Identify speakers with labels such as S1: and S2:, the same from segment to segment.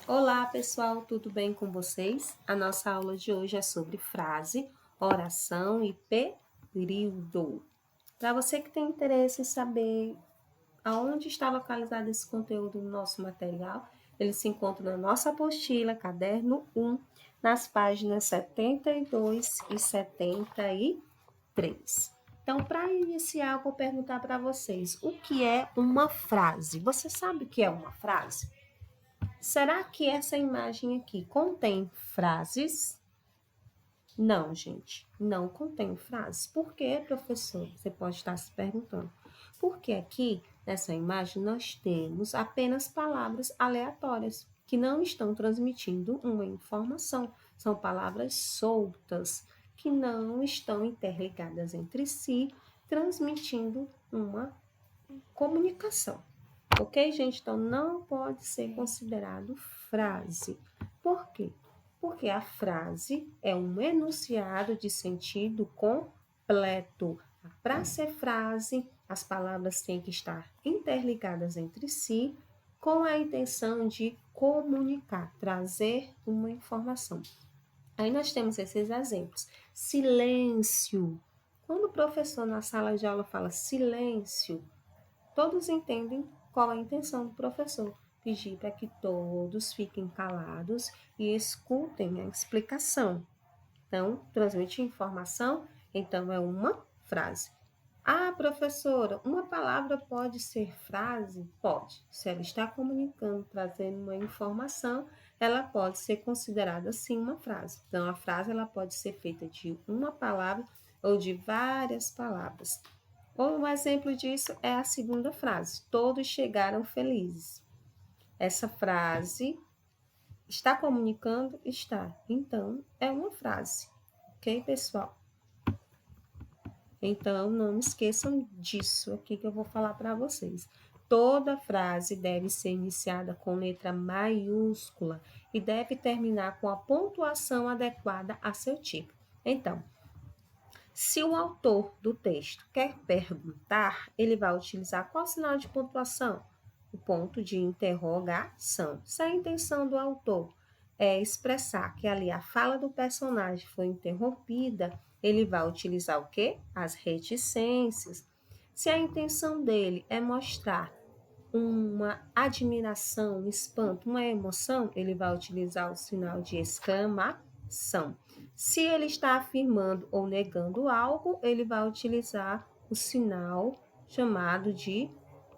S1: Olá, pessoal, tudo bem com vocês? A nossa aula de hoje é sobre frase, oração e período. Para você que tem interesse em saber aonde está localizado esse conteúdo no nosso material, ele se encontra na nossa apostila, caderno 1, nas páginas 72 e 73. Então, para iniciar, eu vou perguntar para vocês, o que é uma frase? Você sabe o que é uma frase? Será que essa imagem aqui contém frases? Não, gente, não contém frases. Por quê, professor? Você pode estar se perguntando. Porque aqui, nessa imagem, nós temos apenas palavras aleatórias que não estão transmitindo uma informação. São palavras soltas que não estão interligadas entre si, transmitindo uma comunicação. Ok, gente? Então, não pode ser considerado frase. Por quê? Porque a frase é um enunciado de sentido completo. Para ser frase, as palavras têm que estar interligadas entre si com a intenção de comunicar, trazer uma informação. Aí nós temos esses exemplos. Silêncio. Quando o professor na sala de aula fala silêncio, todos entendem qual a intenção do professor. Pedir para que todos fiquem calados e escutem a explicação. Então, transmitir informação, então é uma frase. Ah, professora, uma palavra pode ser frase? Pode. Se ela está comunicando, trazendo uma informação, ela pode ser considerada sim uma frase. Então, a frase ela pode ser feita de uma palavra ou de várias palavras. Um exemplo disso é a segunda frase: todos chegaram felizes. Essa frase está comunicando? Está. Então, é uma frase. Ok, pessoal? Então, não me esqueçam disso aqui que eu vou falar para vocês. Toda frase deve ser iniciada com letra maiúscula e deve terminar com a pontuação adequada a seu tipo. Então, se o autor do texto quer perguntar, ele vai utilizar qual sinal de pontuação? O ponto de interrogação. Se a intenção do autor é expressar que ali a fala do personagem foi interrompida, ele vai utilizar o quê? As reticências. Se a intenção dele é mostrar uma admiração, um espanto, uma emoção, ele vai utilizar o sinal de exclamação. Se ele está afirmando ou negando algo, ele vai utilizar o sinal chamado de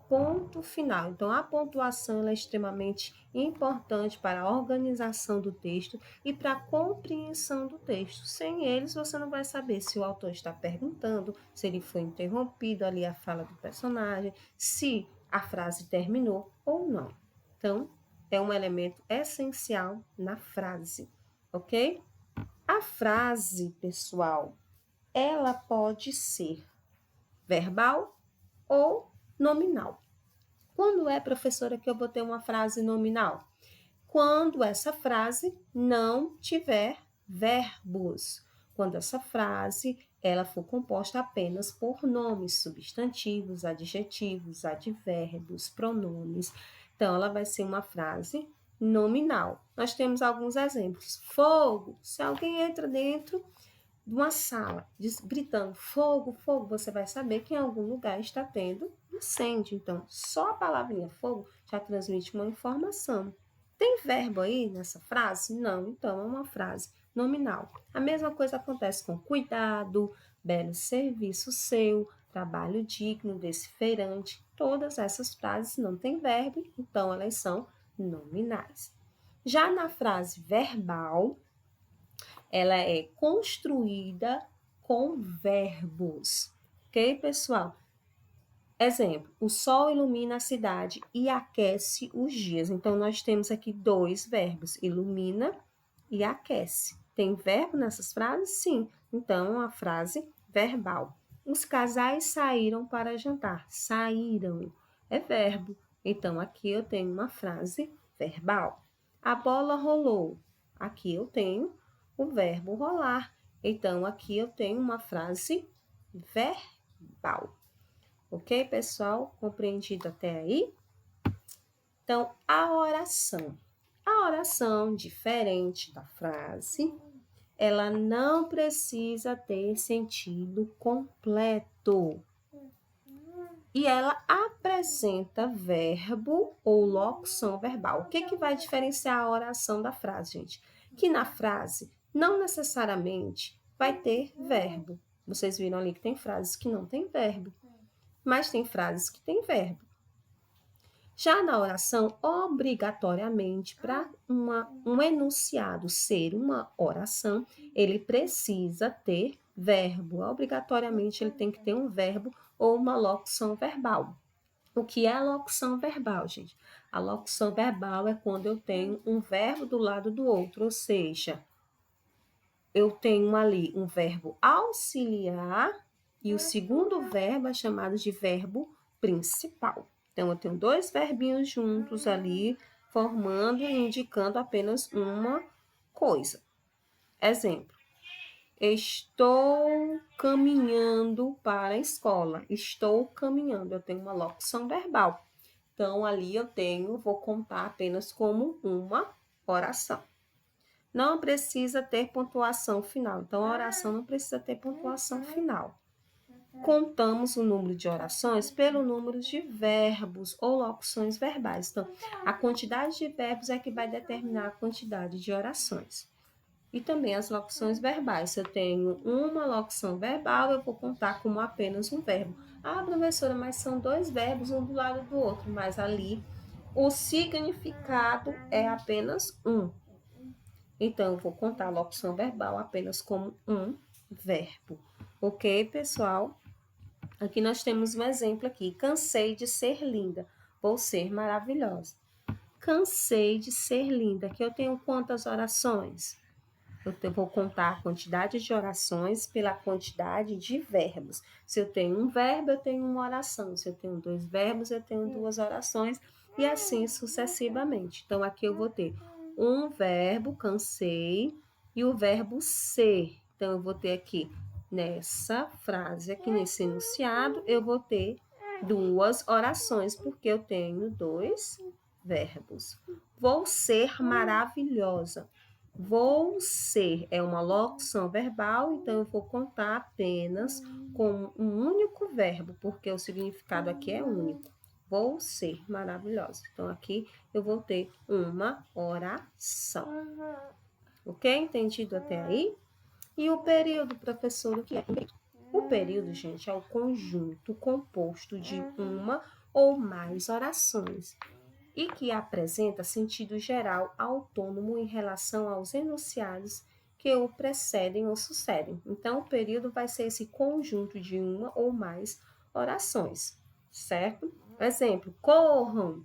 S1: ponto final. Então, a pontuação é extremamente importante para a organização do texto e para a compreensão do texto. Sem eles, você não vai saber se o autor está perguntando, se ele foi interrompido ali a fala do personagem, se a frase terminou ou não. Então, é um elemento essencial na frase, ok? A frase, pessoal, ela pode ser verbal ou nominal. Quando é, professora, que eu vou ter uma frase nominal? Quando essa frase não tiver verbos. Quando essa frase ela for composta apenas por nomes, substantivos, adjetivos, advérbios, pronomes. Então, ela vai ser uma frase nominal. Nós temos alguns exemplos. Fogo. Se alguém entra dentro de uma sala gritando fogo, fogo, você vai saber que em algum lugar está tendo incêndio. Então, só a palavrinha fogo já transmite uma informação. Tem verbo aí nessa frase? Não, então é uma frase nominal. A mesma coisa acontece com cuidado, belo serviço seu, trabalho digno desse feirante. Todas essas frases não têm verbo, então elas são nominais. Já na frase verbal, ela é construída com verbos. Ok, pessoal? Exemplo, o sol ilumina a cidade e aquece os dias. Então, nós temos aqui dois verbos, ilumina e aquece. Tem verbo nessas frases? Sim. Então, a frase verbal. Os casais saíram para jantar. Saíram é verbo. Então, aqui eu tenho uma frase verbal. A bola rolou. Aqui eu tenho o verbo rolar. Então, aqui eu tenho uma frase verbal. Ok, pessoal? Compreendido até aí? Então, a oração. A oração, diferente da frase, ela não precisa ter sentido completo. E ela apresenta verbo ou locução verbal. O que vai diferenciar a oração da frase, gente? Que na frase, não necessariamente vai ter verbo. Vocês viram ali que tem frases que não tem verbo, mas tem frases que tem verbo. Já na oração, obrigatoriamente, para um enunciado ser uma oração, ele precisa ter verbo. Obrigatoriamente, ele tem que ter um verbo ou uma locução verbal. O que é a locução verbal, gente? A locução verbal é quando eu tenho um verbo do lado do outro, ou seja, eu tenho ali um verbo auxiliar e o segundo verbo é chamado de verbo principal. Então, eu tenho dois verbinhos juntos ali, formando e indicando apenas uma coisa. Exemplo: estou caminhando para a escola. Estou caminhando. Eu tenho uma locução verbal. Então, ali vou contar apenas como uma oração. Não precisa ter pontuação final. Então, a oração não precisa ter pontuação final. Contamos o número de orações pelo número de verbos ou locuções verbais. Então, a quantidade de verbos é que vai determinar a quantidade de orações. E também as locuções verbais. Se eu tenho uma locução verbal, eu vou contar como apenas um verbo. Ah, professora, mas são dois verbos um do lado do outro. Mas ali o significado é apenas um. Então, eu vou contar a locução verbal apenas como um verbo. Ok, pessoal? Aqui nós temos um exemplo aqui. Cansei de ser linda. Vou ser maravilhosa. Cansei de ser linda. Aqui eu tenho quantas orações? Eu vou contar a quantidade de orações pela quantidade de verbos. Se eu tenho um verbo, eu tenho uma oração. Se eu tenho dois verbos, eu tenho duas orações. E assim sucessivamente. Então, aqui eu vou ter um verbo, cansei, e o verbo ser. Então, eu vou ter aqui, nessa frase, aqui nesse enunciado, eu vou ter duas orações, porque eu tenho dois verbos. Vou ser maravilhosa. Vou ser é uma locução verbal, então eu vou contar apenas com um único verbo, porque o significado aqui é único. Vou ser maravilhosa. Então, aqui eu vou ter uma oração. Ok? Entendido até aí? E o período, professor, o que é? O período, gente, é o conjunto composto de uma ou mais orações e que apresenta sentido geral autônomo em relação aos enunciados que o precedem ou sucedem. Então, o período vai ser esse conjunto de uma ou mais orações, certo? Exemplo: corram.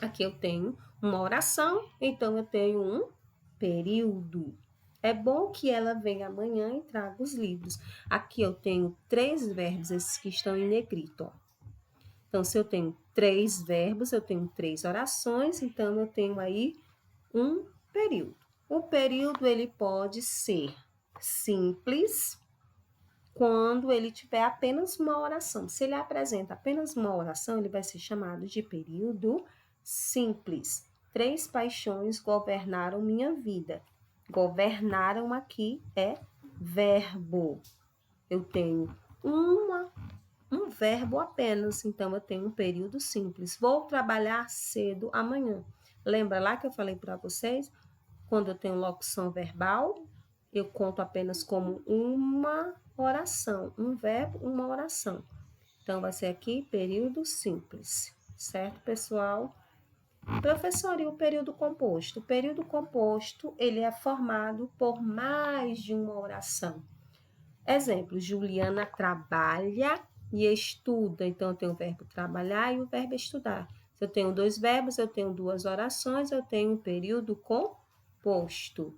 S1: Aqui eu tenho uma oração, então eu tenho um período. É bom que ela venha amanhã e traga os livros. Aqui eu tenho 3 verbos, esses que estão em negrito, ó. Então, se eu tenho 3 verbos, eu tenho 3 orações, então eu tenho aí um período. O período, ele pode ser simples quando ele tiver apenas uma oração. Se ele apresenta apenas uma oração, ele vai ser chamado de período simples. 3 paixões governaram minha vida. Governaram aqui é verbo. Eu tenho um verbo apenas, então eu tenho um período simples. Vou trabalhar cedo amanhã. Lembra lá que eu falei para vocês? Quando eu tenho locução verbal, eu conto apenas como uma oração, um verbo, uma oração. Então, vai ser aqui período simples, certo, pessoal? Professor, e o período composto? O período composto, ele é formado por mais de uma oração. Exemplo: Juliana trabalha e estuda. Então, eu tenho o verbo trabalhar e o verbo estudar. Se eu tenho 2 verbos, eu tenho 2 orações, eu tenho um período composto.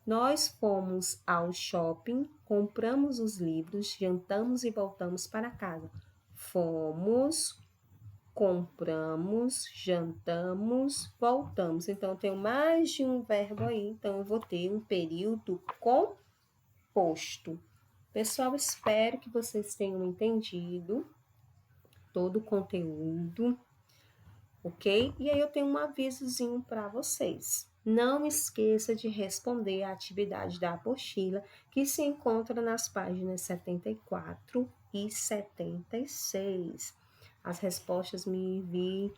S1: Nós fomos ao shopping, compramos os livros, jantamos e voltamos para casa. Fomos, compramos, jantamos, voltamos. Então, eu tenho mais de um verbo aí, então eu vou ter um período composto. Pessoal, espero que vocês tenham entendido todo o conteúdo, ok? E aí eu tenho um avisozinho para vocês. Não esqueça de responder a atividade da apostila, que se encontra nas páginas 74 e 76. As respostas me envie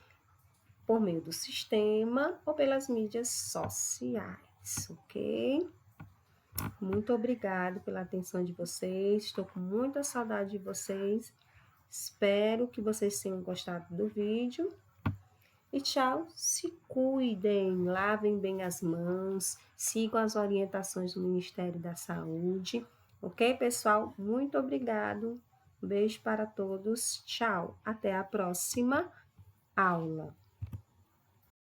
S1: por meio do sistema ou pelas mídias sociais, ok? Muito obrigado pela atenção de vocês. Estou com muita saudade de vocês. Espero que vocês tenham gostado do vídeo. E tchau, se cuidem, lavem bem as mãos, sigam as orientações do Ministério da Saúde. Ok, pessoal? Muito obrigado. Um beijo para todos. Tchau. Até a próxima aula.